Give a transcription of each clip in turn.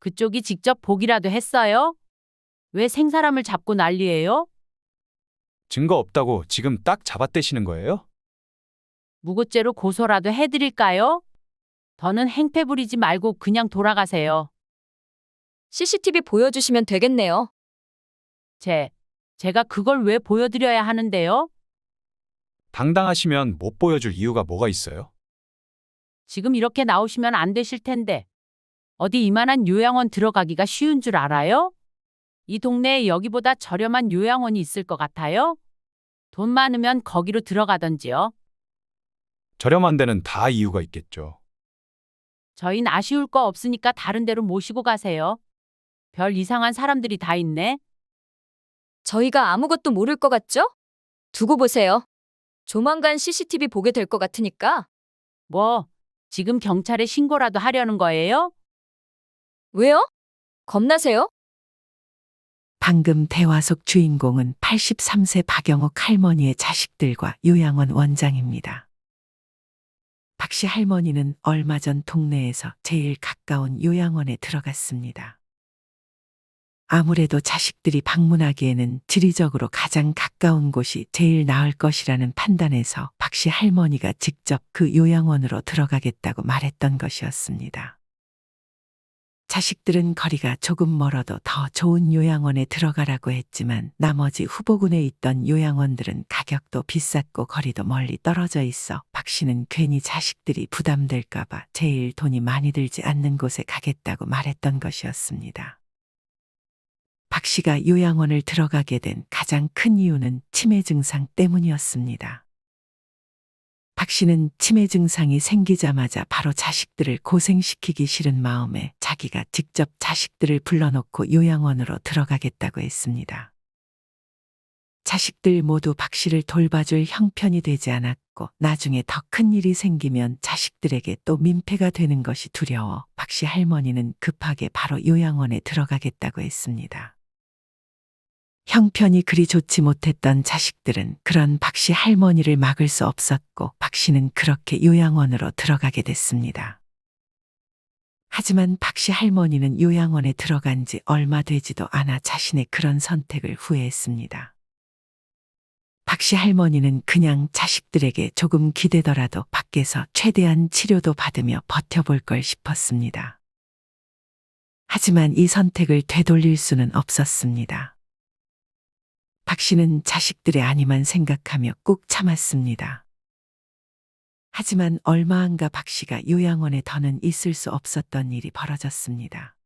그쪽이 직접 보기라도 했어요? 왜 생사람을 잡고 난리예요? 증거 없다고 지금 딱 잡아떼시는 거예요? 무고죄로 고소라도 해드릴까요? 더는 행패 부리지 말고 그냥 돌아가세요. CCTV 보여주시면 되겠네요. 제가 그걸 왜 보여드려야 하는데요? 당당하시면 못 보여줄 이유가 뭐가 있어요? 지금 이렇게 나오시면 안 되실 텐데. 어디 이만한 요양원 들어가기가 쉬운 줄 알아요? 이 동네에 여기보다 저렴한 요양원이 있을 것 같아요? 돈 많으면 거기로 들어가던지요. 저렴한 데는 다 이유가 있겠죠. 저흰 아쉬울 거 없으니까 다른 데로 모시고 가세요. 별 이상한 사람들이 다 있네. 저희가 아무것도 모를 것 같죠? 두고 보세요. 조만간 CCTV 보게 될 것 같으니까. 뭐, 지금 경찰에 신고라도 하려는 거예요? 왜요? 겁나세요? 방금 대화 속 주인공은 83세 박영옥 할머니의 자식들과 요양원 원장입니다. 박 씨 할머니는 얼마 전 동네에서 제일 가까운 요양원에 들어갔습니다. 아무래도 자식들이 방문하기에는 지리적으로 가장 가까운 곳이 제일 나을 것이라는 판단에서 박 씨 할머니가 직접 그 요양원으로 들어가겠다고 말했던 것이었습니다. 자식들은 거리가 조금 멀어도 더 좋은 요양원에 들어가라고 했지만 나머지 후보군에 있던 요양원들은 가격도 비쌌고 거리도 멀리 떨어져 있어 박 씨는 괜히 자식들이 부담될까봐 제일 돈이 많이 들지 않는 곳에 가겠다고 말했던 것이었습니다. 박 씨가 요양원을 들어가게 된 가장 큰 이유는 치매 증상 때문이었습니다. 박 씨는 치매 증상이 생기자마자 바로 자식들을 고생시키기 싫은 마음에 자기가 직접 자식들을 불러놓고 요양원으로 들어가겠다고 했습니다. 자식들 모두 박 씨를 돌봐줄 형편이 되지 않았고 나중에 더 큰 일이 생기면 자식들에게 또 민폐가 되는 것이 두려워 박 씨 할머니는 급하게 바로 요양원에 들어가겠다고 했습니다. 형편이 그리 좋지 못했던 자식들은 그런 박 씨 할머니를 막을 수 없었고 박 씨는 그렇게 요양원으로 들어가게 됐습니다. 하지만 박 씨 할머니는 요양원에 들어간 지 얼마 되지도 않아 자신의 그런 선택을 후회했습니다. 박 씨 할머니는 그냥 자식들에게 조금 기대더라도 밖에서 최대한 치료도 받으며 버텨볼 걸 싶었습니다. 하지만 이 선택을 되돌릴 수는 없었습니다. 박 씨는 자식들의 안위만 생각하며 꾹 참았습니다. 하지만 얼마 안 가 박 씨가 요양원에 더는 있을 수 없었던 일이 벌어졌습니다.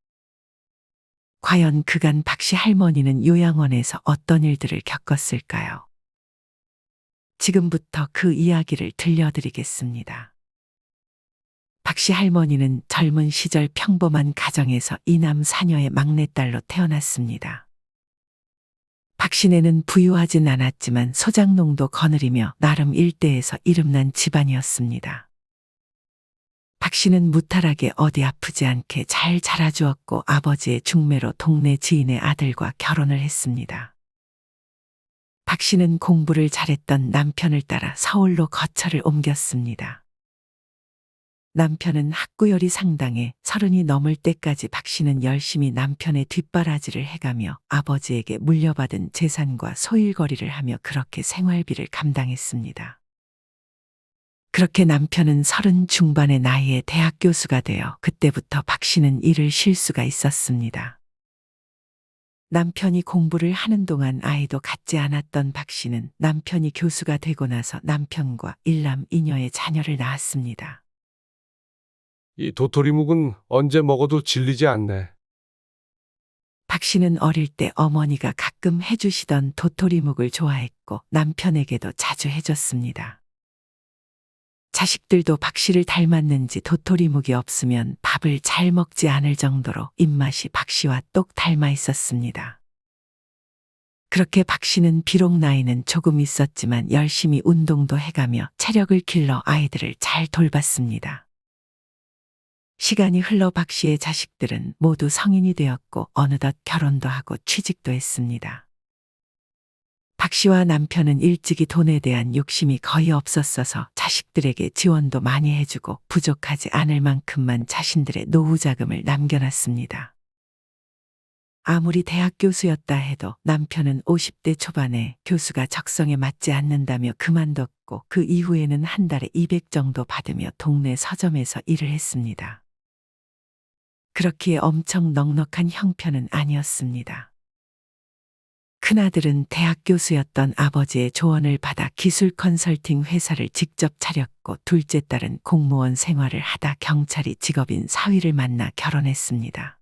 과연 그간 박 씨 할머니는 요양원에서 어떤 일들을 겪었을까요? 지금부터 그 이야기를 들려드리겠습니다. 박 씨 할머니는 젊은 시절 평범한 가정에서 이남 사녀의 막내딸로 태어났습니다. 박 씨네는 부유하진 않았지만 소장농도 거느리며 나름 일대에서 이름난 집안이었습니다. 박 씨는 무탈하게 어디 아프지 않게 잘 자라주었고 아버지의 중매로 동네 지인의 아들과 결혼을 했습니다. 박 씨는 공부를 잘했던 남편을 따라 서울로 거처를 옮겼습니다. 남편은 학구열이 상당해 30이 넘을 때까지 박 씨는 열심히 남편의 뒷바라지를 해가며 아버지에게 물려받은 재산과 소일거리를 하며 그렇게 생활비를 감당했습니다. 그렇게 남편은 30 중반의 나이에 대학 교수가 되어 그때부터 박 씨는 일을 쉴 수가 있었습니다. 남편이 공부를 하는 동안 아이도 갖지 않았던 박 씨는 남편이 교수가 되고 나서 남편과 일남 이녀의 자녀를 낳았습니다. 이 도토리묵은 언제 먹어도 질리지 않네. 박 씨는 어릴 때 어머니가 가끔 해주시던 도토리묵을 좋아했고 남편에게도 자주 해줬습니다. 자식들도 박 씨를 닮았는지 도토리묵이 없으면 밥을 잘 먹지 않을 정도로 입맛이 박 씨와 똑 닮아 있었습니다. 그렇게 박 씨는 비록 나이는 조금 있었지만 열심히 운동도 해가며 체력을 길러 아이들을 잘 돌봤습니다. 시간이 흘러 박 씨의 자식들은 모두 성인이 되었고 어느덧 결혼도 하고 취직도 했습니다. 박 씨와 남편은 일찍이 돈에 대한 욕심이 거의 없었어서 자식들에게 지원도 많이 해주고 부족하지 않을 만큼만 자신들의 노후 자금을 남겨놨습니다. 아무리 대학 교수였다 해도 남편은 50대 초반에 교수가 적성에 맞지 않는다며 그만뒀고 그 이후에는 한 달에 200 정도 받으며 동네 서점에서 일을 했습니다. 그렇기에 엄청 넉넉한 형편은 아니었습니다. 큰아들은 대학 교수였던 아버지의 조언을 받아 기술 컨설팅 회사를 직접 차렸고 둘째 딸은 공무원 생활을 하다 경찰이 직업인 사위를 만나 결혼했습니다.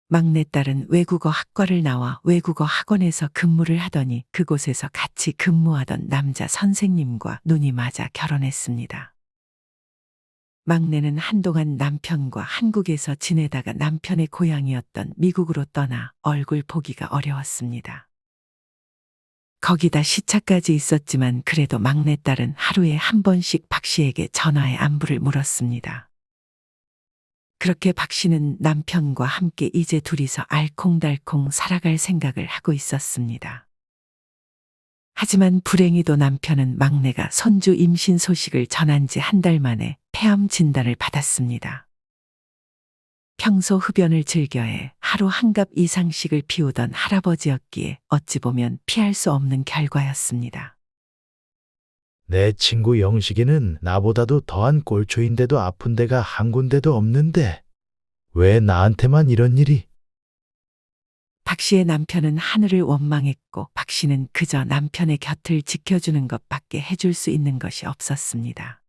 막내딸은 외국어 학과를 나와 외국어 학원에서 근무를 하더니 그곳에서 같이 근무하던 남자 선생님과 눈이 맞아 결혼했습니다. 막내는 한동안 남편과 한국에서 지내다가 남편의 고향이었던 미국으로 떠나 얼굴 보기가 어려웠습니다. 거기다 시차까지 있었지만 그래도 막내딸은 하루에 한 번씩 박 씨에게 전화해 안부를 물었습니다. 그렇게 박 씨는 남편과 함께 이제 둘이서 알콩달콩 살아갈 생각을 하고 있었습니다. 하지만 불행히도 남편은 막내가 손주 임신 소식을 전한 지 한 달 만에 폐암 진단을 받았습니다. 평소 흡연을 즐겨해 하루 한갑 이상씩을 피우던 할아버지였기에 어찌 보면 피할 수 없는 결과였습니다. 내 친구 영식이는 나보다도 더한 꼴초인데도 아픈 데가 한 군데도 없는데 왜 나한테만 이런 일이? 박 씨의 남편은 하늘을 원망했고 박 씨는 그저 남편의 곁을 지켜주는 것밖에 해줄 수 있는 것이 없었습니다.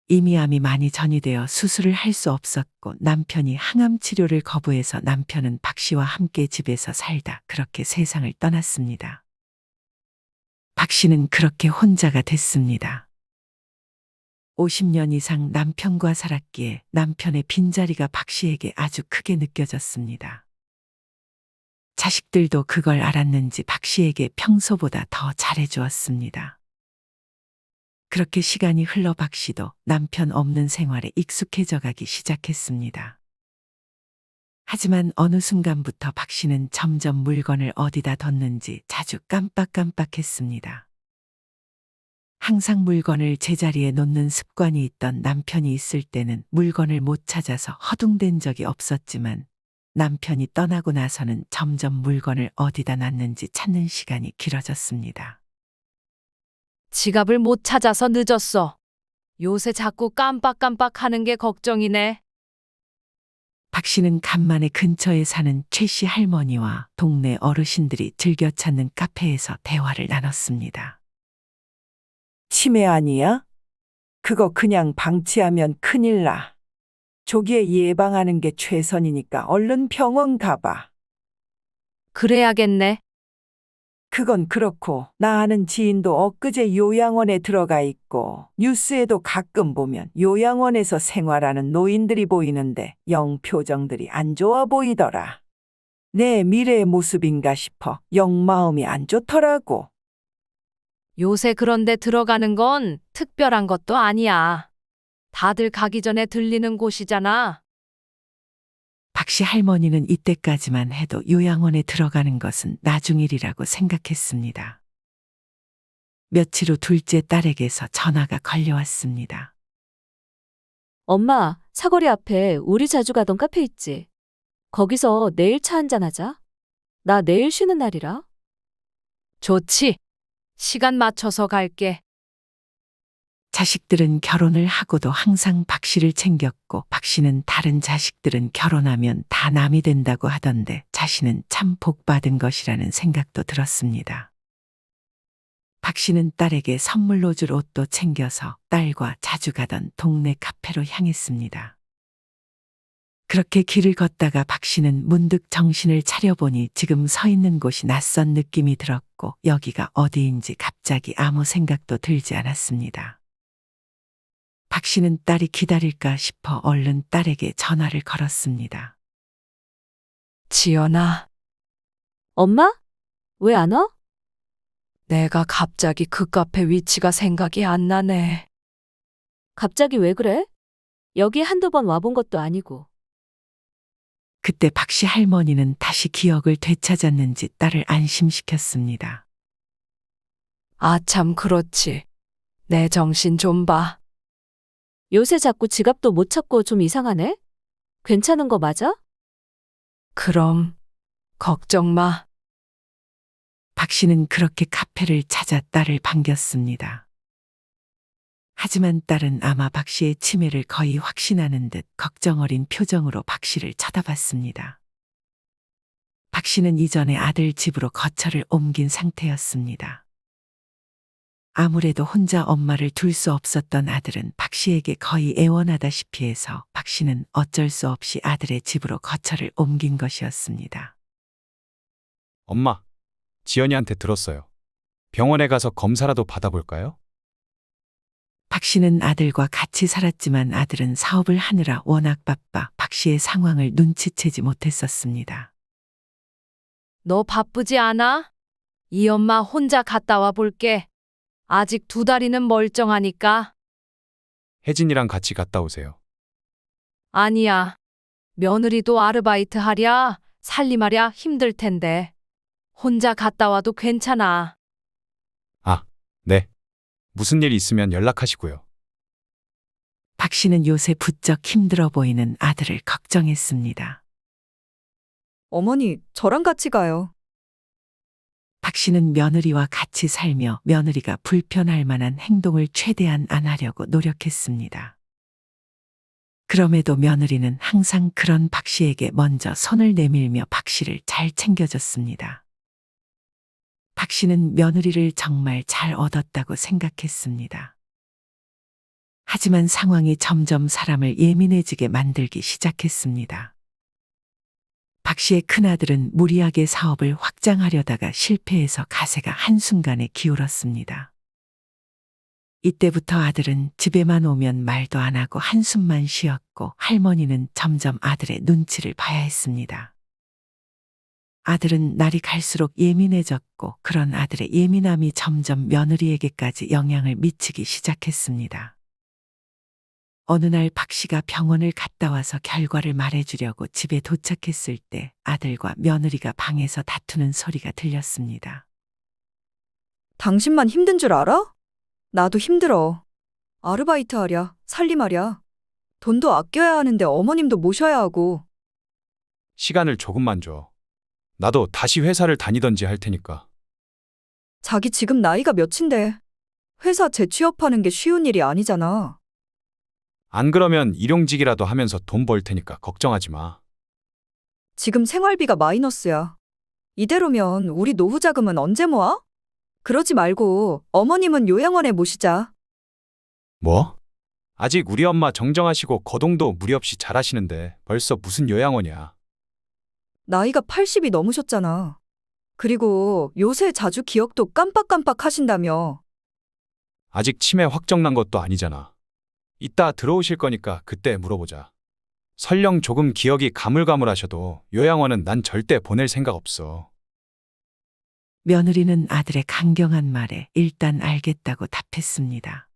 이미 암이 많이 전이되어 수술을 할 수 없었고 남편이 항암 치료를 거부해서 남편은 박 씨와 함께 집에서 살다 그렇게 세상을 떠났습니다. 박 씨는 그렇게 혼자가 됐습니다. 50년 이상 남편과 살았기에 남편의 빈자리가 박 씨에게 아주 크게 느껴졌습니다. 자식들도 그걸 알았는지 박 씨에게 평소보다 더 잘해주었습니다. 그렇게 시간이 흘러 박 씨도 남편 없는 생활에 익숙해져 가기 시작했습니다. 하지만 어느 순간부터 박 씨는 점점 물건을 어디다 뒀는지 자주 깜빡깜빡했습니다. 항상 물건을 제자리에 놓는 습관이 있던 남편이 있을 때는 물건을 못 찾아서 허둥댄 적이 없었지만 남편이 떠나고 나서는 점점 물건을 어디다 놨는지 찾는 시간이 길어졌습니다. 지갑을 못 찾아서 늦었어. 요새 자꾸 깜빡깜빡 하는 게 걱정이네. 박 씨는 간만에 근처에 사는 최 씨 할머니와 동네 어르신들이 즐겨 찾는 카페에서 대화를 나눴습니다. 치매 아니야? 그거 그냥 방치하면 큰일 나. 조기에 예방하는 게 최선이니까 얼른 병원 가봐. 그래야겠네. 그건 그렇고 나 아는 지인도 엊그제 요양원에 들어가 있고 뉴스에도 가끔 보면 요양원에서 생활하는 노인들이 보이는데 영 표정들이 안 좋아 보이더라. 내 미래의 모습인가 싶어 영 마음이 안 좋더라고. 요새 그런데 들어가는 건 특별한 것도 아니야. 다들 가기 전에 들리는 곳이잖아. 박 씨 할머니는 이때까지만 해도 요양원에 들어가는 것은 나중 일이라고 생각했습니다. 며칠 후 둘째 딸에게서 전화가 걸려왔습니다. 엄마, 사거리 앞에 우리 자주 가던 카페 있지? 거기서 내일 차 한잔 하자. 나 내일 쉬는 날이라. 좋지. 시간 맞춰서 갈게. 자식들은 결혼을 하고도 항상 박 씨를 챙겼고 박 씨는 다른 자식들은 결혼하면 다 남이 된다고 하던데 자신은 참 복받은 것이라는 생각도 들었습니다. 박 씨는 딸에게 선물로 줄 옷도 챙겨서 딸과 자주 가던 동네 카페로 향했습니다. 그렇게 길을 걷다가 박 씨는 문득 정신을 차려보니 지금 서 있는 곳이 낯선 느낌이 들었고 여기가 어디인지 갑자기 아무 생각도 들지 않았습니다. 박 씨는 딸이 기다릴까 싶어 얼른 딸에게 전화를 걸었습니다. 지연아, 엄마? 왜 안 와? 내가 갑자기 그 카페 위치가 생각이 안 나네. 갑자기 왜 그래? 여기 한두 번 와본 것도 아니고. 그때 박 씨 할머니는 다시 기억을 되찾았는지 딸을 안심시켰습니다. 아, 참 그렇지. 내 정신 좀 봐. 요새 자꾸 지갑도 못 찾고 좀 이상하네? 괜찮은 거 맞아? 그럼 걱정 마. 박 씨는 그렇게 카페를 찾아 딸을 반겼습니다. 하지만 딸은 아마 박 씨의 치매를 거의 확신하는 듯 걱정 어린 표정으로 박 씨를 쳐다봤습니다. 박 씨는 이전에 아들 집으로 거처를 옮긴 상태였습니다. 아무래도 혼자 엄마를 둘 수 없었던 아들은 박 씨에게 거의 애원하다시피 해서 박 씨는 어쩔 수 없이 아들의 집으로 거처를 옮긴 것이었습니다. 엄마, 지연이한테 들었어요. 병원에 가서 검사라도 받아볼까요? 박 씨는 아들과 같이 살았지만 아들은 사업을 하느라 워낙 바빠 박 씨의 상황을 눈치채지 못했었습니다. 너 바쁘지 않아? 이 엄마 혼자 갔다 와 볼게. 아직 2다리는 멀쩡하니까. 혜진이랑 같이 갔다 오세요. 아니야. 며느리도 아르바이트 하랴, 살림하랴 힘들 텐데. 혼자 갔다 와도 괜찮아. 아, 네. 무슨 일 있으면 연락하시고요. 박 씨는 요새 부쩍 힘들어 보이는 아들을 걱정했습니다. 어머니, 저랑 같이 가요. 박 씨는 며느리와 같이 살며 며느리가 불편할 만한 행동을 최대한 안 하려고 노력했습니다. 그럼에도 며느리는 항상 그런 박 씨에게 먼저 손을 내밀며 박 씨를 잘 챙겨줬습니다. 박 씨는 며느리를 정말 잘 얻었다고 생각했습니다. 하지만 상황이 점점 사람을 예민해지게 만들기 시작했습니다. 박 씨의 큰아들은 무리하게 사업을 확장하려다가 실패해서 가세가 한순간에 기울었습니다. 이때부터 아들은 집에만 오면 말도 안 하고 한숨만 쉬었고 할머니는 점점 아들의 눈치를 봐야 했습니다. 아들은 날이 갈수록 예민해졌고 그런 아들의 예민함이 점점 며느리에게까지 영향을 미치기 시작했습니다. 어느 날 박 씨가 병원을 갔다 와서 결과를 말해주려고 집에 도착했을 때 아들과 며느리가 방에서 다투는 소리가 들렸습니다. 당신만 힘든 줄 알아? 나도 힘들어. 아르바이트 하랴, 살림하랴. 돈도 아껴야 하는데 어머님도 모셔야 하고. 시간을 조금만 줘. 나도 다시 회사를 다니던지 할 테니까. 자기 지금 나이가 몇인데 회사 재취업하는 게 쉬운 일이 아니잖아. 안 그러면 일용직이라도 하면서 돈 벌 테니까 걱정하지 마. 지금 생활비가 마이너스야. 이대로면 우리 노후 자금은 언제 모아? 그러지 말고 어머님은 요양원에 모시자. 뭐? 아직 우리 엄마 정정하시고 거동도 무리 없이 잘하시는데 벌써 무슨 요양원이야. 나이가 80이 넘으셨잖아. 그리고 요새 자주 기억도 깜빡깜빡 하신다며. 아직 치매 확정난 것도 아니잖아. 이따 들어오실 거니까 그때 물어보자. 설령 조금 기억이 가물가물하셔도 요양원은 난 절대 보낼 생각 없어. 며느리는 아들의 강경한 말에 일단 알겠다고 답했습니다.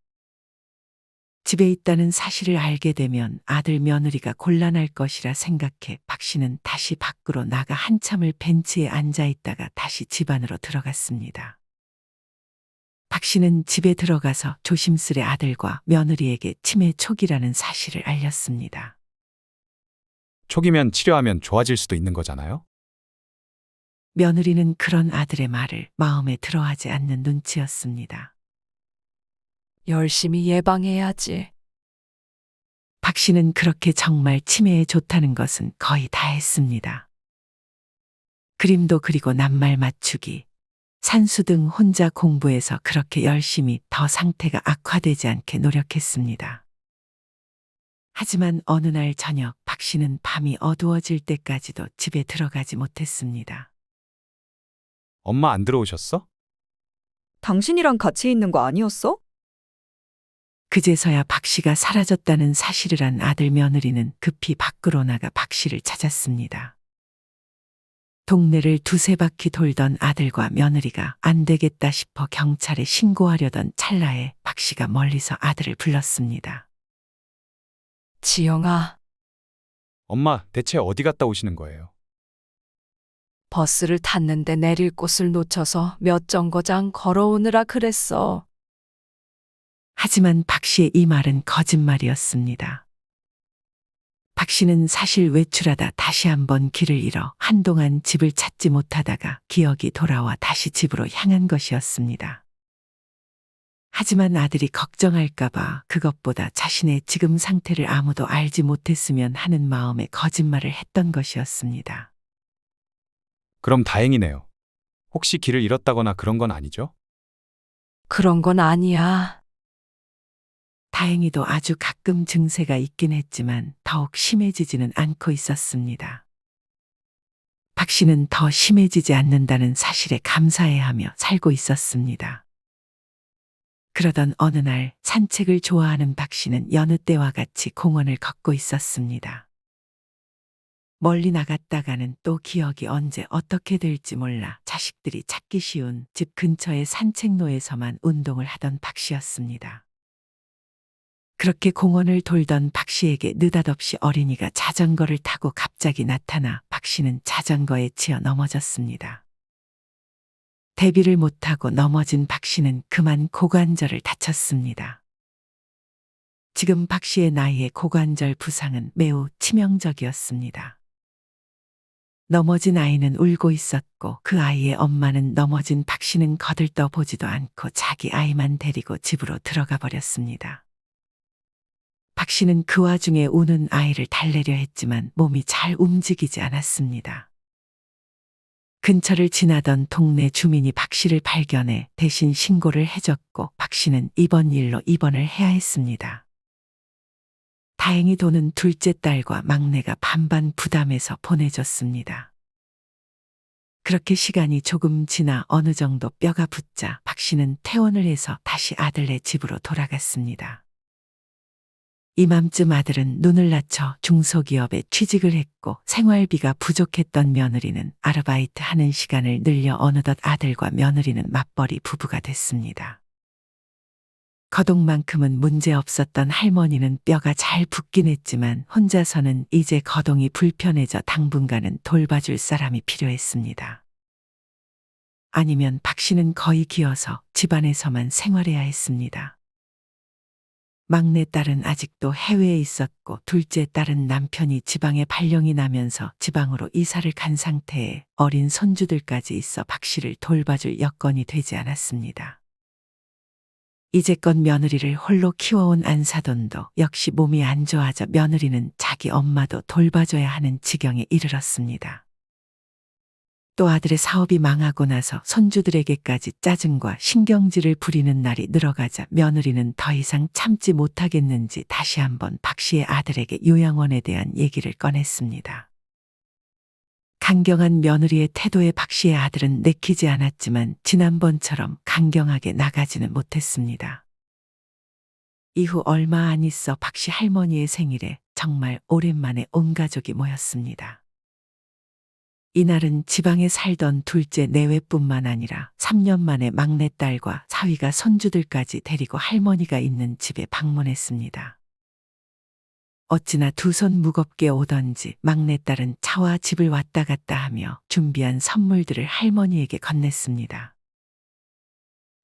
집에 있다는 사실을 알게 되면 아들 며느리가 곤란할 것이라 생각해 박 씨는 다시 밖으로 나가 한참을 벤치에 앉아 있다가 다시 집 안으로 들어갔습니다. 박 씨는 집에 들어가서 조심스레 아들과 며느리에게 치매 초기라는 사실을 알렸습니다. 초기면 치료하면 좋아질 수도 있는 거잖아요? 며느리는 그런 아들의 말을 마음에 들어하지 않는 눈치였습니다. 열심히 예방해야지. 박 씨는 그렇게 정말 치매에 좋다는 것은 거의 다 했습니다. 그림도 그리고 낱말 맞추기, 산수 등 혼자 공부해서 그렇게 열심히 더 상태가 악화되지 않게 노력했습니다. 하지만 어느 날 저녁 박 씨는 밤이 어두워질 때까지도 집에 들어가지 못했습니다. 엄마 안 들어오셨어? 당신이랑 같이 있는 거 아니었어? 그제서야 박 씨가 사라졌다는 사실을 안 아들 며느리는 급히 밖으로 나가 박 씨를 찾았습니다. 동네를 두세 바퀴 돌던 아들과 며느리가 안 되겠다 싶어 경찰에 신고하려던 찰나에 박 씨가 멀리서 아들을 불렀습니다. 지영아, 엄마 대체 어디 갔다 오시는 거예요? 버스를 탔는데 내릴 곳을 놓쳐서 몇 정거장 걸어오느라 그랬어. 하지만 박 씨의 이 말은 거짓말이었습니다. 박 씨는 사실 외출하다 다시 한번 길을 잃어 한동안 집을 찾지 못하다가 기억이 돌아와 다시 집으로 향한 것이었습니다. 하지만 아들이 걱정할까봐 그것보다 자신의 지금 상태를 아무도 알지 못했으면 하는 마음에 거짓말을 했던 것이었습니다. 그럼 다행이네요. 혹시 길을 잃었다거나 그런 건 아니죠? 그런 건 아니야. 다행히도 아주 가끔 증세가 있긴 했지만 더욱 심해지지는 않고 있었습니다. 박 씨는 더 심해지지 않는다는 사실에 감사해하며 살고 있었습니다. 그러던 어느 날 산책을 좋아하는 박 씨는 여느 때와 같이 공원을 걷고 있었습니다. 멀리 나갔다가는 또 기억이 언제 어떻게 될지 몰라 자식들이 찾기 쉬운 집 근처의 산책로에서만 운동을 하던 박 씨였습니다. 그렇게 공원을 돌던 박 씨에게 느닷없이 어린이가 자전거를 타고 갑자기 나타나 박 씨는 자전거에 치여 넘어졌습니다. 대비를 못하고 넘어진 박 씨는 그만 고관절을 다쳤습니다. 지금 박 씨의 나이에 고관절 부상은 매우 치명적이었습니다. 넘어진 아이는 울고 있었고 그 아이의 엄마는 넘어진 박 씨는 거들떠 보지도 않고 자기 아이만 데리고 집으로 들어가 버렸습니다. 박 씨는 그 와중에 우는 아이를 달래려 했지만 몸이 잘 움직이지 않았습니다. 근처를 지나던 동네 주민이 박 씨를 발견해 대신 신고를 해줬고 박 씨는 이번 일로 입원을 해야 했습니다. 다행히 돈은 둘째 딸과 막내가 반반 부담해서 보내줬습니다. 그렇게 시간이 조금 지나 어느 정도 뼈가 붙자 박 씨는 퇴원을 해서 다시 아들네 집으로 돌아갔습니다. 이맘쯤 아들은 눈을 낮춰 중소기업에 취직을 했고 생활비가 부족했던 며느리는 아르바이트 하는 시간을 늘려 어느덧 아들과 며느리는 맞벌이 부부가 됐습니다. 거동만큼은 문제 없었던 할머니는 뼈가 잘 붙긴 했지만 혼자서는 이제 거동이 불편해져 당분간은 돌봐줄 사람이 필요했습니다. 아니면 박 씨는 거의 기어서 집안에서만 생활해야 했습니다. 막내 딸은 아직도 해외에 있었고 둘째 딸은 남편이 지방에 발령이 나면서 지방으로 이사를 간 상태에 어린 손주들까지 있어 박 씨를 돌봐줄 여건이 되지 않았습니다. 이제껏 며느리를 홀로 키워온 안사돈도 역시 몸이 안 좋아져 며느리는 자기 엄마도 돌봐줘야 하는 지경에 이르렀습니다. 또 아들의 사업이 망하고 나서 손주들에게까지 짜증과 신경질을 부리는 날이 늘어가자 며느리는 더 이상 참지 못하겠는지 다시 한번 박 씨의 아들에게 요양원에 대한 얘기를 꺼냈습니다. 강경한 며느리의 태도에 박 씨의 아들은 내키지 않았지만 지난번처럼 강경하게 나가지는 못했습니다. 이후 얼마 안 있어 박 씨 할머니의 생일에 정말 오랜만에 온 가족이 모였습니다. 이날은 지방에 살던 둘째 내외뿐만 아니라 3년 만에 막내딸과 사위가 손주들까지 데리고 할머니가 있는 집에 방문했습니다. 어찌나 두 손 무겁게 오던지 막내딸은 차와 집을 왔다 갔다 하며 준비한 선물들을 할머니에게 건넸습니다.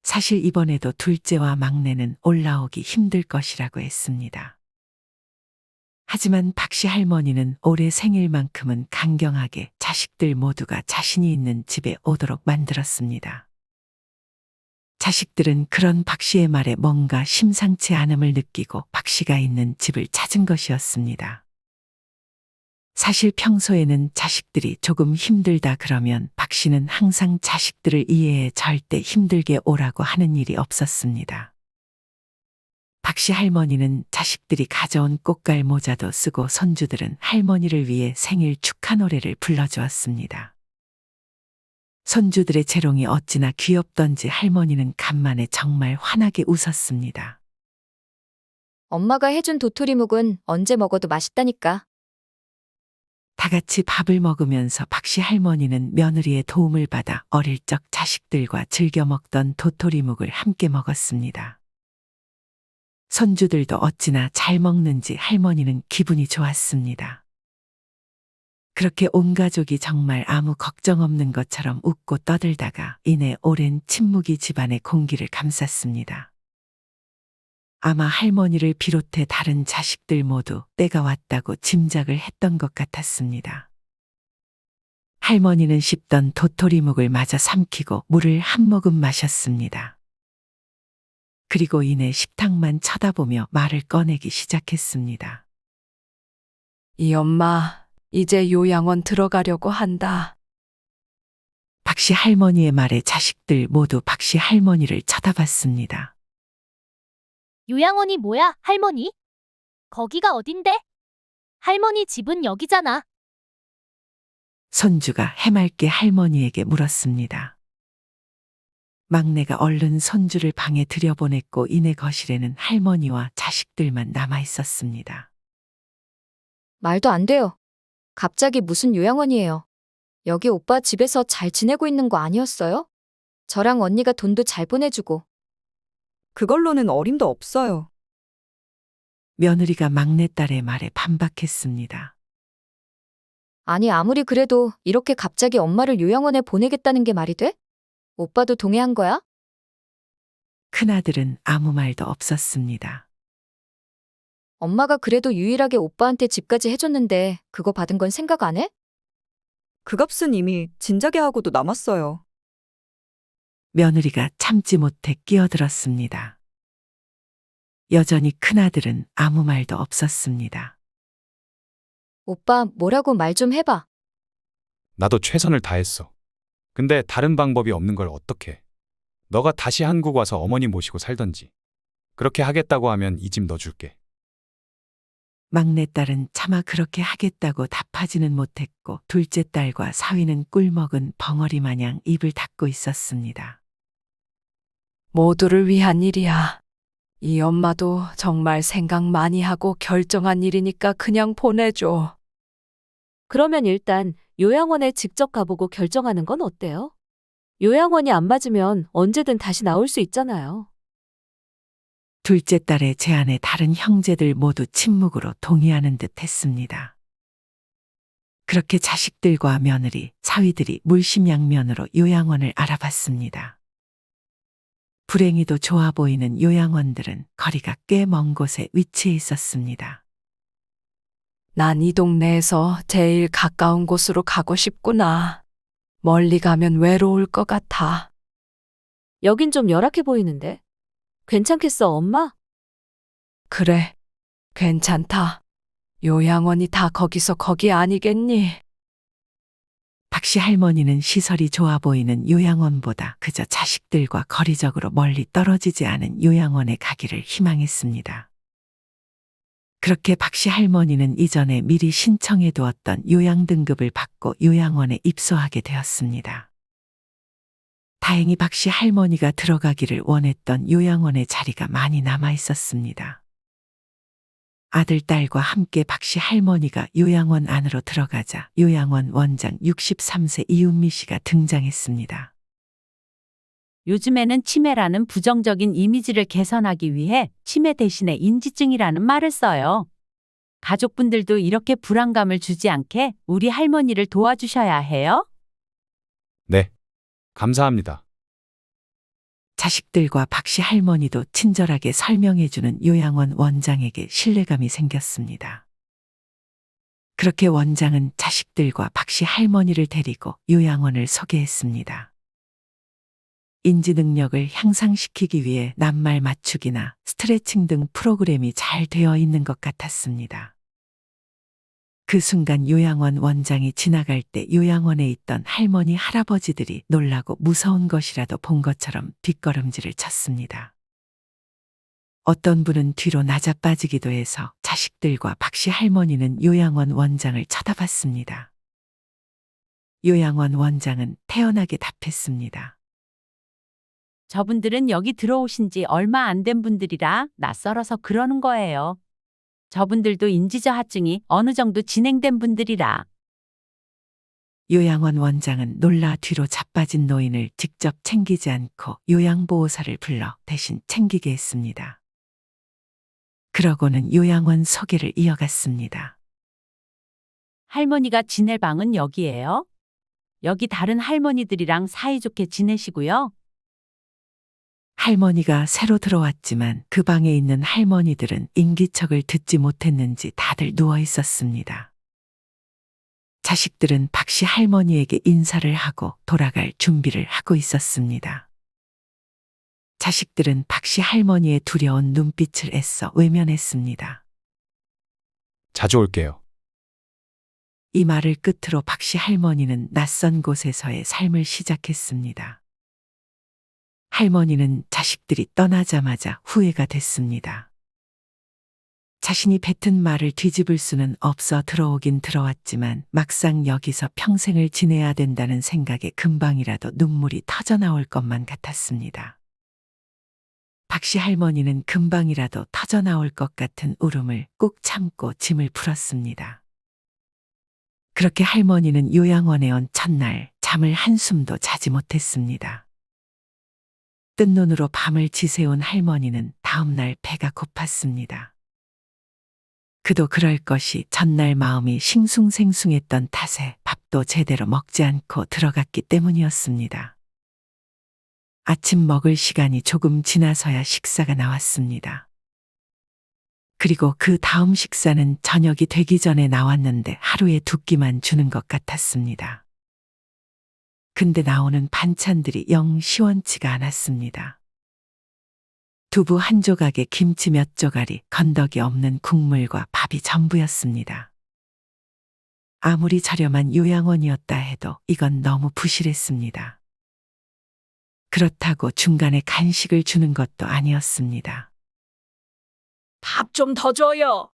사실 이번에도 둘째와 막내는 올라오기 힘들 것이라고 했습니다. 하지만 박 씨 할머니는 올해 생일만큼은 강경하게 자식들 모두가 자신이 있는 집에 오도록 만들었습니다. 자식들은 그런 박 씨의 말에 뭔가 심상치 않음을 느끼고 박 씨가 있는 집을 찾은 것이었습니다. 사실 평소에는 자식들이 조금 힘들다 그러면 박 씨는 항상 자식들을 이해해 절대 힘들게 오라고 하는 일이 없었습니다. 박 씨 할머니는 자식들이 가져온 꽃갈 모자도 쓰고 손주들은 할머니를 위해 생일 축하 노래를 불러주었습니다. 손주들의 재롱이 어찌나 귀엽던지 할머니는 간만에 정말 환하게 웃었습니다. 엄마가 해준 도토리묵은 언제 먹어도 맛있다니까. 다 같이 밥을 먹으면서 박 씨 할머니는 며느리의 도움을 받아 어릴 적 자식들과 즐겨 먹던 도토리묵을 함께 먹었습니다. 손주들도 어찌나 잘 먹는지 할머니는 기분이 좋았습니다. 그렇게 온 가족이 정말 아무 걱정 없는 것처럼 웃고 떠들다가 이내 오랜 침묵이 집안의 공기를 감쌌습니다. 아마 할머니를 비롯해 다른 자식들 모두 때가 왔다고 짐작을 했던 것 같았습니다. 할머니는 씹던 도토리묵을 마저 삼키고 물을 한 모금 마셨습니다. 그리고 이내 식탁만 쳐다보며 말을 꺼내기 시작했습니다. 이 엄마, 이제 요양원 들어가려고 한다. 박씨 할머니의 말에 자식들 모두 박씨 할머니를 쳐다봤습니다. 요양원이 뭐야, 할머니? 거기가 어딘데? 할머니 집은 여기잖아. 손주가 해맑게 할머니에게 물었습니다. 막내가 얼른 손주를 방에 들여보냈고 이내 거실에는 할머니와 자식들만 남아 있었습니다. 말도 안 돼요. 갑자기 무슨 요양원이에요. 여기 오빠 집에서 잘 지내고 있는 거 아니었어요? 저랑 언니가 돈도 잘 보내주고. 그걸로는 어림도 없어요. 며느리가 막내딸의 말에 반박했습니다. 아니, 아무리 그래도 이렇게 갑자기 엄마를 요양원에 보내겠다는 게 말이 돼? 오빠도 동의한 거야? 큰아들은 아무 말도 없었습니다. 엄마가 그래도 유일하게 오빠한테 집까지 해줬는데 그거 받은 건 생각 안 해? 그 값은 이미 진작에 하고도 남았어요. 며느리가 참지 못해 끼어들었습니다. 여전히 큰아들은 아무 말도 없었습니다. 오빠 뭐라고 말 좀 해봐. 나도 최선을 다했어. 근데 다른 방법이 없는 걸 어떡해. 너가 다시 한국 와서 어머니 모시고 살던지. 그렇게 하겠다고 하면 이 집 넣어줄게. 막내딸은 차마 그렇게 하겠다고 답하지는 못했고 둘째 딸과 사위는 꿀먹은 벙어리 마냥 입을 닫고 있었습니다. 모두를 위한 일이야. 이 엄마도 정말 생각 많이 하고 결정한 일이니까 그냥 보내줘. 그러면 일단 요양원에 직접 가보고 결정하는 건 어때요? 요양원이 안 맞으면 언제든 다시 나올 수 있잖아요. 둘째 딸의 제안에 다른 형제들 모두 침묵으로 동의하는 듯 했습니다. 그렇게 자식들과 며느리, 사위들이 물심양면으로 요양원을 알아봤습니다. 불행히도 좋아 보이는 요양원들은 거리가 꽤 먼 곳에 위치해 있었습니다. 난 이 동네에서 제일 가까운 곳으로 가고 싶구나. 멀리 가면 외로울 것 같아. 여긴 좀 열악해 보이는데. 괜찮겠어, 엄마? 그래, 괜찮다. 요양원이 다 거기서 거기 아니겠니? 박씨 할머니는 시설이 좋아 보이는 요양원보다 그저 자식들과 거리적으로 멀리 떨어지지 않은 요양원에 가기를 희망했습니다. 그렇게 박씨 할머니는 이전에 미리 신청해 두었던 요양 등급을 받고 요양원에 입소하게 되었습니다. 다행히 박씨 할머니가 들어가기를 원했던 요양원의 자리가 많이 남아 있었습니다. 아들, 딸과 함께 박씨 할머니가 요양원 안으로 들어가자 요양원 원장 63세 이은미 씨가 등장했습니다. 요즘에는 치매라는 부정적인 이미지를 개선하기 위해 치매 대신에 인지증이라는 말을 써요. 가족분들도 이렇게 불안감을 주지 않게 우리 할머니를 도와주셔야 해요. 네. 감사합니다. 자식들과 박씨 할머니도 친절하게 설명해주는 요양원 원장에게 신뢰감이 생겼습니다. 그렇게 원장은 자식들과 박씨 할머니를 데리고 요양원을 소개했습니다. 인지 능력을 향상시키기 위해 낱말 맞추기나 스트레칭 등 프로그램이 잘 되어 있는 것 같았습니다. 그 순간 요양원 원장이 지나갈 때 요양원에 있던 할머니, 할아버지들이 놀라고 무서운 것이라도 본 것처럼 뒷걸음질을 쳤습니다. 어떤 분은 뒤로 낮아빠지기도 해서 자식들과 박씨 할머니는 요양원 원장을 쳐다봤습니다. 요양원 원장은 태연하게 답했습니다. 저분들은 여기 들어오신 지 얼마 안 된 분들이라 낯설어서 그러는 거예요. 저분들도 인지저하증이 어느 정도 진행된 분들이라. 요양원 원장은 놀라 뒤로 자빠진 노인을 직접 챙기지 않고 요양보호사를 불러 대신 챙기게 했습니다. 그러고는 요양원 소개를 이어갔습니다. 할머니가 지낼 방은 여기예요. 여기 다른 할머니들이랑 사이좋게 지내시고요. 할머니가 새로 들어왔지만 그 방에 있는 할머니들은 인기척을 듣지 못했는지 다들 누워 있었습니다. 자식들은 박씨 할머니에게 인사를 하고 돌아갈 준비를 하고 있었습니다. 자식들은 박씨 할머니의 두려운 눈빛을 애써 외면했습니다. 자주 올게요. 이 말을 끝으로 박씨 할머니는 낯선 곳에서의 삶을 시작했습니다. 할머니는 자식들이 떠나자마자 후회가 됐습니다. 자신이 뱉은 말을 뒤집을 수는 없어 들어오긴 들어왔지만 막상 여기서 평생을 지내야 된다는 생각에 금방이라도 눈물이 터져나올 것만 같았습니다. 박씨 할머니는 금방이라도 터져나올 것 같은 울음을 꾹 참고 짐을 풀었습니다. 그렇게 할머니는 요양원에 온 첫날 잠을 한숨도 자지 못했습니다. 뜬 눈으로 밤을 지새운 할머니는 다음날 배가 고팠습니다. 그도 그럴 것이 전날 마음이 싱숭생숭했던 탓에 밥도 제대로 먹지 않고 들어갔기 때문이었습니다. 아침 먹을 시간이 조금 지나서야 식사가 나왔습니다. 그리고 그 다음 식사는 저녁이 되기 전에 나왔는데 하루에 2끼만 주는 것 같았습니다. 근데 나오는 반찬들이 영 시원치가 않았습니다. 두부 한 조각에 김치 몇 조각이 건더기 없는 국물과 밥이 전부였습니다. 아무리 저렴한 요양원이었다 해도 이건 너무 부실했습니다. 그렇다고 중간에 간식을 주는 것도 아니었습니다. 밥 좀 더 줘요.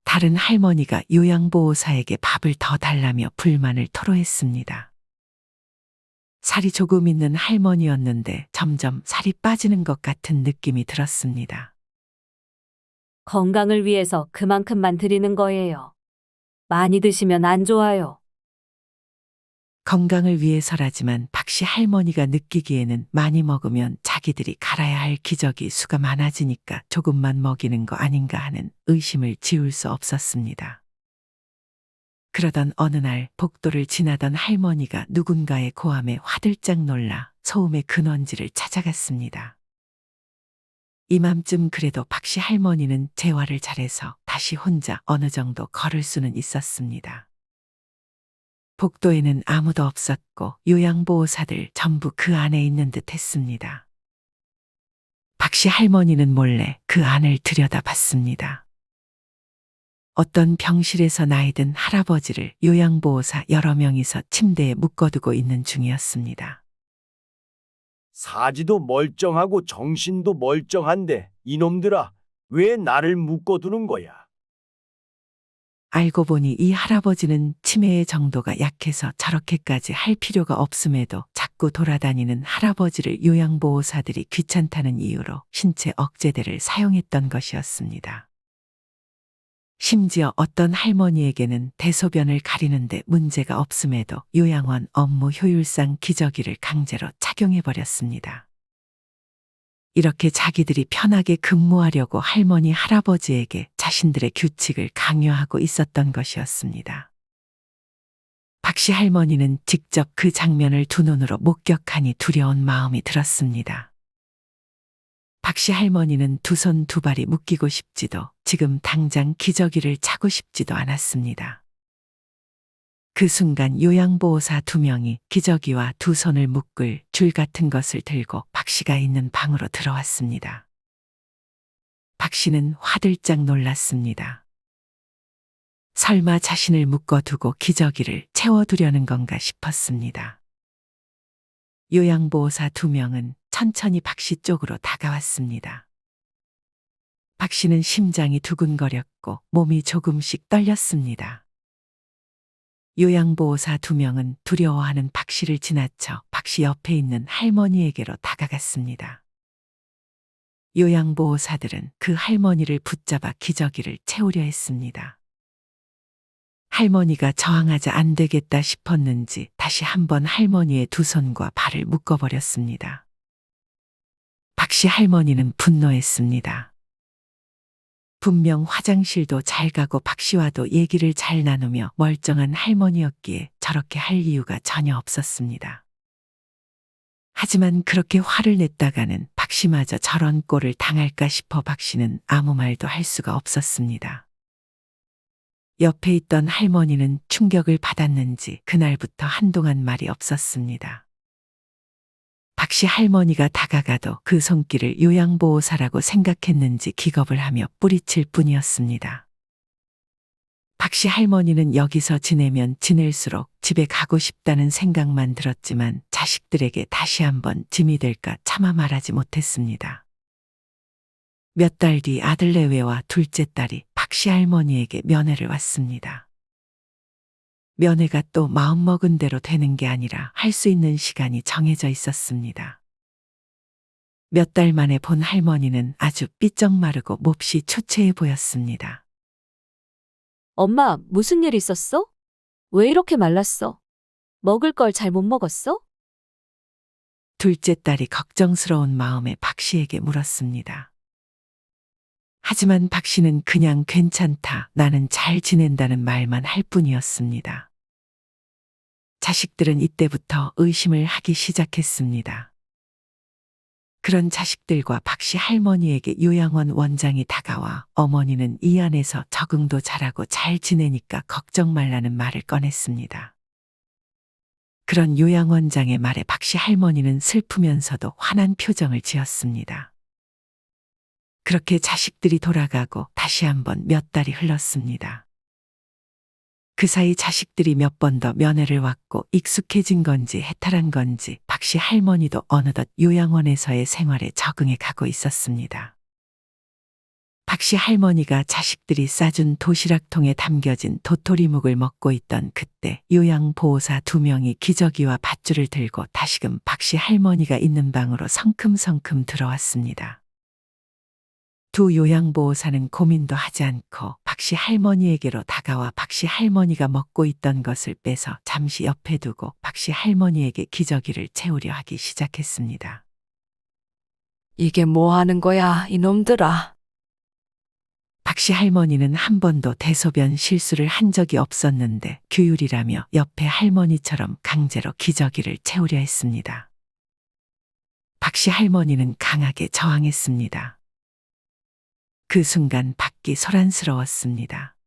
다른 할머니가 요양보호사에게 밥을 더 달라며 불만을 토로했습니다. 살이 조금 있는 할머니였는데 점점 살이 빠지는 것 같은 느낌이 들었습니다. 건강을 위해서 그만큼만 드리는 거예요. 많이 드시면 안 좋아요. 건강을 위해서라지만 박씨 할머니가 느끼기에는 많이 먹으면 자기들이 갈아야 할 기저귀 수가 많아지니까 조금만 먹이는 거 아닌가 하는 의심을 지울 수 없었습니다. 그러던 어느 날 복도를 지나던 할머니가 누군가의 고함에 화들짝 놀라 소음의 근원지를 찾아갔습니다. 이맘쯤 그래도 박씨 할머니는 재활을 잘해서 다시 혼자 어느 정도 걸을 수는 있었습니다. 복도에는 아무도 없었고 요양보호사들 전부 그 안에 있는 듯 했습니다. 박씨 할머니는 몰래 그 안을 들여다봤습니다. 어떤 병실에서 나이 든 할아버지를 요양보호사 여러 명이서 침대에 묶어두고 있는 중이었습니다. 사지도 멀쩡하고 정신도 멀쩡한데 이놈들아, 왜 나를 묶어두는 거야? 알고 보니 이 할아버지는 치매의 정도가 약해서 저렇게까지 할 필요가 없음에도 자꾸 돌아다니는 할아버지를 요양보호사들이 귀찮다는 이유로 신체 억제대를 사용했던 것이었습니다. 심지어 어떤 할머니에게는 대소변을 가리는데 문제가 없음에도 요양원 업무 효율상 기저귀를 강제로 착용해버렸습니다. 이렇게 자기들이 편하게 근무하려고 할머니, 할아버지에게 자신들의 규칙을 강요하고 있었던 것이었습니다. 박씨 할머니는 직접 그 장면을 두 눈으로 목격하니 두려운 마음이 들었습니다. 박씨 할머니는 두 손 두 발이 묶이고 싶지도 지금 당장 기저귀를 차고 싶지도 않았습니다. 그 순간 요양보호사 2명이 기저귀와 두 손을 묶을 줄 같은 것을 들고 박씨가 있는 방으로 들어왔습니다. 박씨는 화들짝 놀랐습니다. 설마 자신을 묶어두고 기저귀를 채워두려는 건가 싶었습니다. 요양보호사 2명은 천천히 박씨 쪽으로 다가왔습니다. 박씨는 심장이 두근거렸고 몸이 조금씩 떨렸습니다. 요양보호사 2명은 두려워하는 박씨를 지나쳐 박씨 옆에 있는 할머니에게로 다가갔습니다. 요양보호사들은 그 할머니를 붙잡아 기저귀를 채우려 했습니다. 할머니가 저항하자 안 되겠다 싶었는지 다시 한번 할머니의 두 손과 발을 묶어버렸습니다. 박씨 할머니는 분노했습니다. 분명 화장실도 잘 가고 박씨와도 얘기를 잘 나누며 멀쩡한 할머니였기에 저렇게 할 이유가 전혀 없었습니다. 하지만 그렇게 화를 냈다가는 박씨마저 저런 꼴을 당할까 싶어 박씨는 아무 말도 할 수가 없었습니다. 옆에 있던 할머니는 충격을 받았는지 그날부터 한동안 말이 없었습니다. 박씨 할머니가 다가가도 그 손길을 요양보호사라고 생각했는지 기겁을 하며 뿌리칠 뿐이었습니다. 박씨 할머니는 여기서 지내면 지낼수록 집에 가고 싶다는 생각만 들었지만 자식들에게 다시 한번 짐이 될까 차마 말하지 못했습니다. 몇 달 뒤 아들 내외와 둘째 딸이 박씨 할머니에게 면회를 왔습니다. 면회가 또 마음먹은 대로 되는 게 아니라 할 수 있는 시간이 정해져 있었습니다. 몇 달 만에 본 할머니는 아주 삐쩍 마르고 몹시 초췌해 보였습니다. 엄마, 무슨 일 있었어? 왜 이렇게 말랐어? 먹을 걸 잘 못 먹었어? 둘째 딸이 걱정스러운 마음에 박씨에게 물었습니다. 하지만 박씨는 그냥 괜찮다, 나는 잘 지낸다는 말만 할 뿐이었습니다. 자식들은 이때부터 의심을 하기 시작했습니다. 그런 자식들과 박씨 할머니에게 요양원 원장이 다가와 어머니는 이 안에서 적응도 잘하고 잘 지내니까 걱정 말라는 말을 꺼냈습니다. 그런 요양원장의 말에 박씨 할머니는 슬프면서도 화난 표정을 지었습니다. 그렇게 자식들이 돌아가고 다시 한번 몇 달이 흘렀습니다. 그 사이 자식들이 몇 번 더 면회를 왔고 익숙해진 건지 해탈한 건지 박씨 할머니도 어느덧 요양원에서의 생활에 적응해 가고 있었습니다. 박씨 할머니가 자식들이 싸준 도시락통에 담겨진 도토리묵을 먹고 있던 그때 요양보호사 2명이 기저귀와 밧줄을 들고 다시금 박씨 할머니가 있는 방으로 성큼성큼 들어왔습니다. 두 요양보호사는 고민도 하지 않고 박씨 할머니에게로 다가와 박씨 할머니가 먹고 있던 것을 빼서 잠시 옆에 두고 박씨 할머니에게 기저귀를 채우려 하기 시작했습니다. 이게 뭐 하는 거야, 이놈들아. 박씨 할머니는 한 번도 대소변 실수를 한 적이 없었는데 규율이라며 옆에 할머니처럼 강제로 기저귀를 채우려 했습니다. 박씨 할머니는 강하게 저항했습니다. 그 순간 밖이 소란스러웠습니다.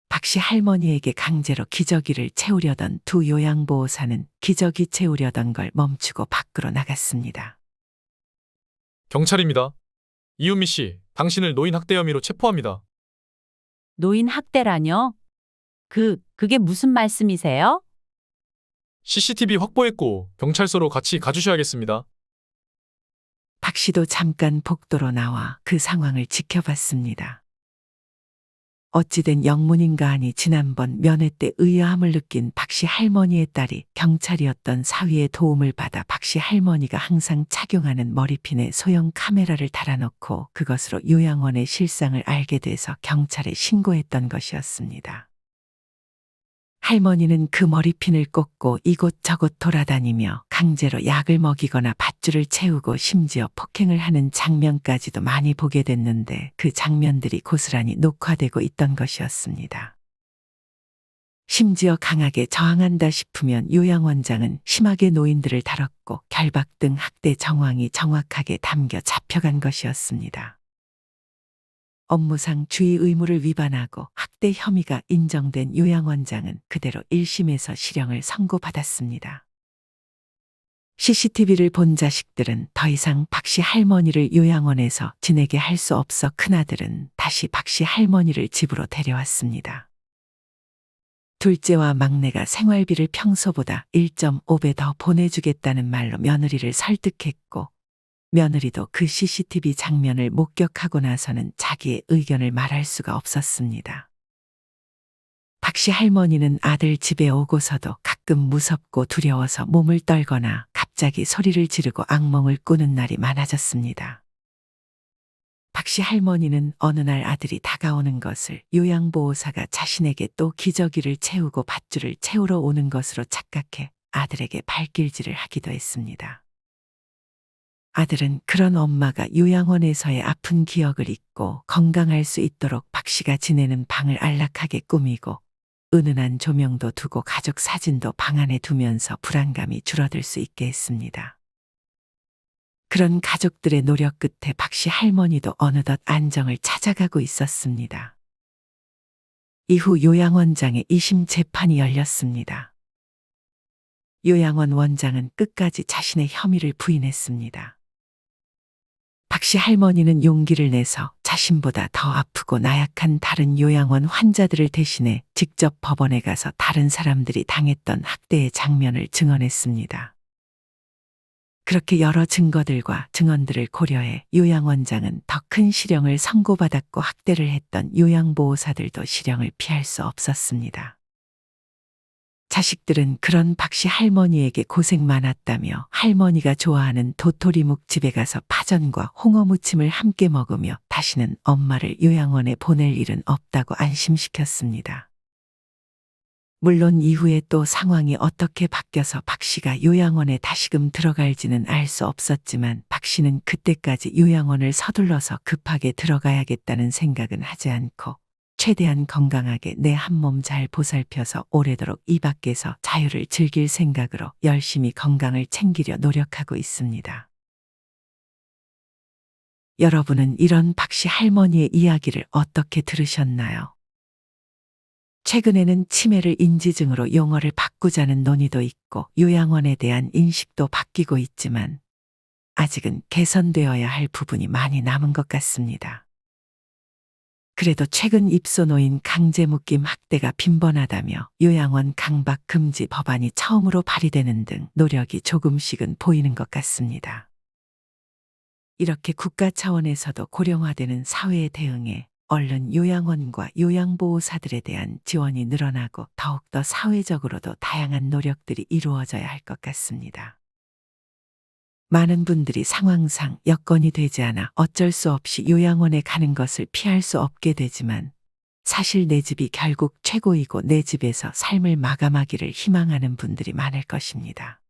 박씨 할머니에게 강제로 기저귀를 채우려던 두 요양보호사는 기저귀 채우려던 걸 멈추고 밖으로 나갔습니다. 경찰입니다. 이은미 씨, 당신을 노인 학대 혐의로 체포합니다. 노인 학대라뇨? 그게 무슨 말씀이세요? CCTV 확보했고 경찰서로 같이 가주셔야겠습니다. 박 씨도 잠깐 복도로 나와 그 상황을 지켜봤습니다. 어찌된 영문인가 하니 지난번 면회 때 의아함을 느낀 박씨 할머니의 딸이 경찰이었던 사위의 도움을 받아 박씨 할머니가 항상 착용하는 머리핀에 소형 카메라를 달아놓고 그것으로 요양원의 실상을 알게 돼서 경찰에 신고했던 것이었습니다. 할머니는 그 머리핀을 꽂고 이곳저곳 돌아다니며 강제로 약을 먹이거나 밧줄을 채우고 심지어 폭행을 하는 장면까지도 많이 보게 됐는데 그 장면들이 고스란히 녹화되고 있던 것이었습니다. 심지어 강하게 저항한다 싶으면 요양원장은 심하게 노인들을 다뤘고 결박 등 학대 정황이 정확하게 담겨 잡혀간 것이었습니다. 업무상 주의 의무를 위반하고 학대 혐의가 인정된 요양원장은 그대로 1심에서 실형을 선고받았습니다. CCTV를 본 자식들은 더 이상 박씨 할머니를 요양원에서 지내게 할 수 없어 큰아들은 다시 박씨 할머니를 집으로 데려왔습니다. 둘째와 막내가 생활비를 평소보다 1.5배 더 보내주겠다는 말로 며느리를 설득했고 며느리도 그 CCTV 장면을 목격하고 나서는 자기의 의견을 말할 수가 없었습니다. 박씨 할머니는 아들 집에 오고서도 가끔 무섭고 두려워서 몸을 떨거나 갑자기 소리를 지르고 악몽을 꾸는 날이 많아졌습니다. 박씨 할머니는 어느 날 아들이 다가오는 것을 요양보호사가 자신에게 또 기저귀를 채우고 밧줄을 채우러 오는 것으로 착각해 아들에게 발길질을 하기도 했습니다. 아들은 그런 엄마가 요양원에서의 아픈 기억을 잊고 건강할 수 있도록 박씨가 지내는 방을 안락하게 꾸미고 은은한 조명도 두고 가족 사진도 방 안에 두면서 불안감이 줄어들 수 있게 했습니다. 그런 가족들의 노력 끝에 박씨 할머니도 어느덧 안정을 찾아가고 있었습니다. 이후 요양원장의 2심 재판이 열렸습니다. 요양원 원장은 끝까지 자신의 혐의를 부인했습니다. 박씨 할머니는 용기를 내서 자신보다 더 아프고 나약한 다른 요양원 환자들을 대신해 직접 법원에 가서 다른 사람들이 당했던 학대의 장면을 증언했습니다. 그렇게 여러 증거들과 증언들을 고려해 요양원장은 더 큰 실형을 선고받았고 학대를 했던 요양보호사들도 실형을 피할 수 없었습니다. 자식들은 그런 박씨 할머니에게 고생 많았다며 할머니가 좋아하는 도토리묵 집에 가서 파전과 홍어무침을 함께 먹으며 다시는 엄마를 요양원에 보낼 일은 없다고 안심시켰습니다. 물론 이후에 또 상황이 어떻게 바뀌어서 박씨가 요양원에 다시금 들어갈지는 알 수 없었지만 박씨는 그때까지 요양원을 서둘러서 급하게 들어가야겠다는 생각은 하지 않고 최대한 건강하게 내 한 몸 잘 보살펴서 오래도록 이 밖에서 자유를 즐길 생각으로 열심히 건강을 챙기려 노력하고 있습니다. 여러분은 이런 박씨 할머니의 이야기를 어떻게 들으셨나요? 최근에는 치매를 인지증으로 용어를 바꾸자는 논의도 있고 요양원에 대한 인식도 바뀌고 있지만 아직은 개선되어야 할 부분이 많이 남은 것 같습니다. 그래도 최근 입소노인 강제묶임 학대가 빈번하다며 요양원 강박 금지 법안이 처음으로 발의되는 등 노력이 조금씩은 보이는 것 같습니다. 이렇게 국가 차원에서도 고령화되는 사회에 대응해 얼른 요양원과 요양보호사들에 대한 지원이 늘어나고 더욱더 사회적으로도 다양한 노력들이 이루어져야 할 것 같습니다. 많은 분들이 상황상 여건이 되지 않아 어쩔 수 없이 요양원에 가는 것을 피할 수 없게 되지만 사실 내 집이 결국 최고이고 내 집에서 삶을 마감하기를 희망하는 분들이 많을 것입니다.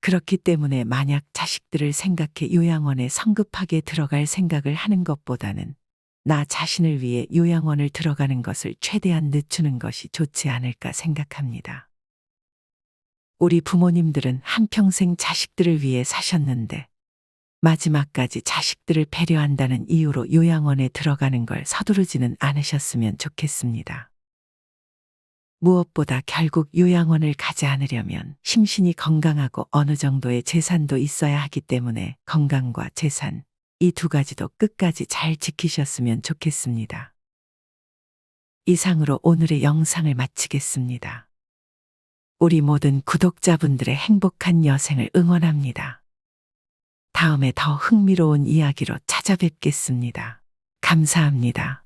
그렇기 때문에 만약 자식들을 생각해 요양원에 성급하게 들어갈 생각을 하는 것보다는 나 자신을 위해 요양원을 들어가는 것을 최대한 늦추는 것이 좋지 않을까 생각합니다. 우리 부모님들은 한평생 자식들을 위해 사셨는데 마지막까지 자식들을 배려한다는 이유로 요양원에 들어가는 걸 서두르지는 않으셨으면 좋겠습니다. 무엇보다 결국 요양원을 가지 않으려면 심신이 건강하고 어느 정도의 재산도 있어야 하기 때문에 건강과 재산, 이 두 가지도 끝까지 잘 지키셨으면 좋겠습니다. 이상으로 오늘의 영상을 마치겠습니다. 우리 모든 구독자분들의 행복한 여생을 응원합니다. 다음에 더 흥미로운 이야기로 찾아뵙겠습니다. 감사합니다.